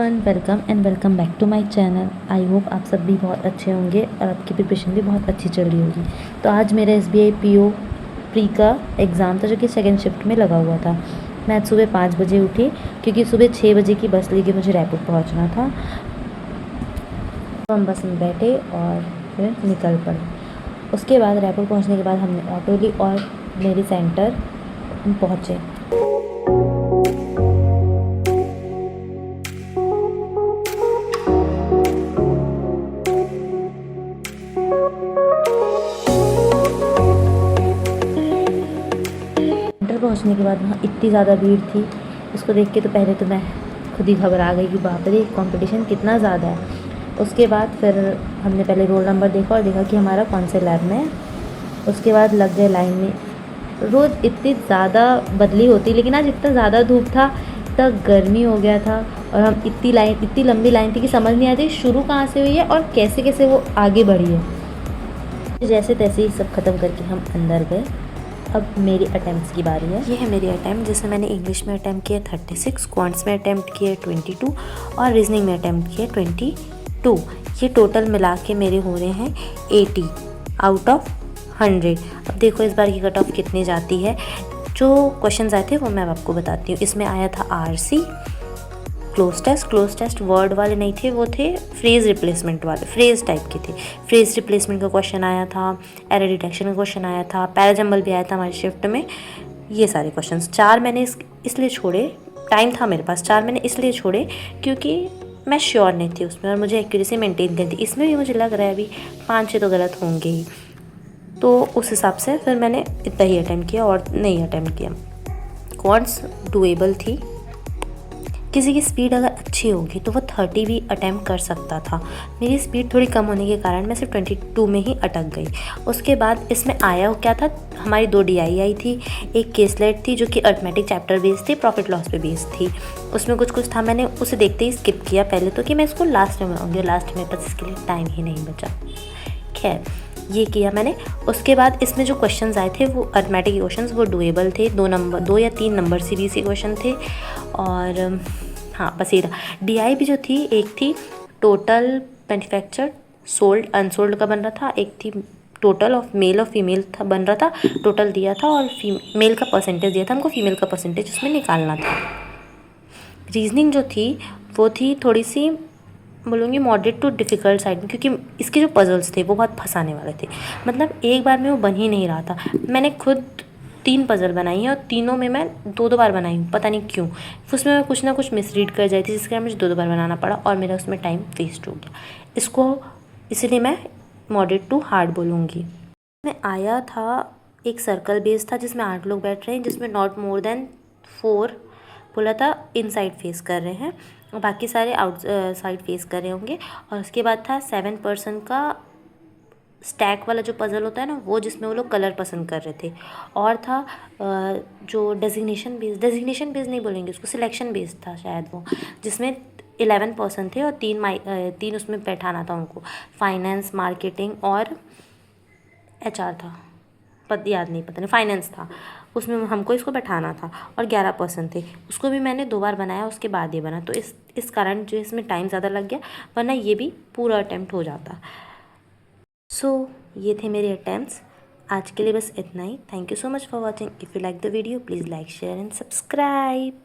Everyone, welcome and welcome back to my channel. I hope आप सब भी बहुत अच्छे होंगे और आपकी प्रिपरेशन भी बहुत अच्छी चल रही होगी। तो आज मेरा SBI PO प्री का एग्ज़ाम था जो कि सेकेंड शिफ्ट में लगा हुआ था। मैं आज सुबह 5 बजे उठी क्योंकि सुबह 6 बजे की बस लेके मुझे रायपुर पहुँचना था। तो हम बस में बैठे और फिर निकल पड़े। उसके बाद रायपुर पहुँचने के बाद हमने ऑटो ली और मेरे सेंटर हम पहुँचे। सेंटर पहुंचने के बाद वहाँ इतनी ज़्यादा भीड़ थी, उसको देख के तो पहले तो मैं खुद ही घबरा गई कि बाप रे कंपटीशन कितना ज़्यादा है। उसके बाद फिर हमने पहले रोल नंबर देखा और देखा कि हमारा कौन से लैब में है। उसके बाद लग गए लाइन में। रोज़ इतनी ज़्यादा बदली होती, लेकिन आज इतना ज़्यादा धूप था, इतना गर्मी हो गया था और हम इतनी लंबी लाइन थी कि समझ नहीं आती शुरू कहाँ से हुई है और कैसे कैसे वो आगे बढ़ी है। जैसे तैसे ही सब ख़त्म करके हम अंदर गए। अब मेरी अटैम्प्ट्स की बारी है। ये है मेरी अटैम्प्ट, जिसमें मैंने इंग्लिश में अटैम्प्ट किया 36, क्वांट्स में अटैम्प्ट किया 22 और रीजनिंग में अटैम्प्ट किया 22। ये टोटल मिला के मेरे हो रहे हैं 80 आउट ऑफ 100। अब देखो इस बार की कट ऑफ कितनी जाती है। जो क्वेश्चंस आए थे वो मैं आपको बताती हूँ। इसमें आया था RC क्लोज टेस्ट वर्ड वाले नहीं थे, वो थे फ्रेज रिप्लेसमेंट वाले, फ्रेज टाइप के थे। फ्रेज रिप्लेसमेंट का क्वेश्चन आया था, एरर डिटेक्शन का क्वेश्चन आया था, पैराजम्बल भी आया था हमारी शिफ्ट में। ये सारे क्वेश्चंस 4 मैंने इसलिए छोड़े, टाइम था मेरे पास, 4 मैंने इसलिए छोड़े क्योंकि मैं श्योर नहीं थी उसमें और मुझे एक्यूरेसी मेंटेन करनी थी। इसमें भी मुझे लग रहा है अभी 5-6 तो गलत होंगे ही, तो उस हिसाब से फिर मैंने इतना ही अटैम्प्ट किया और नहीं अटैम्प्ट किया। क्वांट्स डुएबल थी, किसी की स्पीड अगर अच्छी होगी तो वो 30 भी अटैम्प्ट कर सकता था। मेरी स्पीड थोड़ी कम होने के कारण मैं सिर्फ 22 में ही अटक गई। उसके बाद इसमें आया क्या था, हमारी 2 DI आई थी, एक केसलेट थी जो कि अर्थमेटिक चैप्टर बेस्ड थी, प्रॉफिट लॉस पे बेस्ड थी। उसमें कुछ था, मैंने उसे देखते ही स्किप किया पहले तो, कि मैं इसको लास्ट में बनाऊँगी, लास्ट में बस इसके लिए टाइम ही नहीं बचा। खैर ये किया मैंने। उसके बाद इसमें जो क्वेश्चंस आए थे वो अर्थमेटिक क्वेश्चंस, वो डुएबल थे। 2 या 3 नंबर सीरीज के क्वेश्चन थे। और हाँ बस ये था। DI भी जो थी, एक थी टोटल मैन्युफैक्चर्ड सोल्ड अनसोल्ड का बन रहा था, एक थी टोटल ऑफ मेल और फीमेल था बन रहा था, टोटल दिया था और मेल का परसेंटेज दिया था हमको, फीमेल का परसेंटेज उसमें निकालना था। रीजनिंग जो थी वो थी थोड़ी सी बोलूँगी मॉडरेट टू डिफ़िकल्ट साइड में, क्योंकि इसके जो पजल्स थे वो बहुत फंसाने वाले थे। मतलब एक बार में वो बन ही नहीं रहा था। मैंने खुद 3 पज़ल बनाई हैं और तीनों में मैं 2-2 बार बनाई हूँ, पता नहीं क्यों। उसमें मैं कुछ ना कुछ मिसरीड कर जाती थी, जिसके कारण मुझे 2-2 बार बनाना पड़ा और मेरा उसमें टाइम वेस्ट हो गया। इसको इसलिए मैं मॉडरेट टू हार्ड बोलूँगी। में आया था एक सर्कल बेस था जिसमें 8 लोग बैठ रहे हैं, जिसमें नॉट मोर देन 4 बोला था इनसाइड फेस कर रहे हैं और बाकी सारे आउट साइड फेस कर रहे होंगे। और उसके बाद था 7 पर्सन का स्टैक वाला जो पज़ल होता है ना, वो जिसमें वो लोग कलर पसंद कर रहे थे। और था जो डेजिग्नेशन बेस्ड नहीं बोलेंगे उसको, सिलेक्शन बेस्ड था शायद वो, जिसमें 11 पर्सन थे और 3 उसमें बैठाना था उनको। फाइनेंस, मार्केटिंग और HR था, याद नहीं, पता नहीं, फाइनेंस था। उसमें हमको इसको बैठाना था और 11 पर्सन थे। उसको भी मैंने 2 बार बनाया, उसके बाद ये बना। तो इस कारण जो इसमें टाइम ज़्यादा लग गया, वरना ये भी पूरा अटैम्प्ट हो जाता। सो ये थे मेरे अटैम्प्ट्स। आज के लिए बस इतना ही। Thank you so much for watching. If you like the video please like, share and subscribe.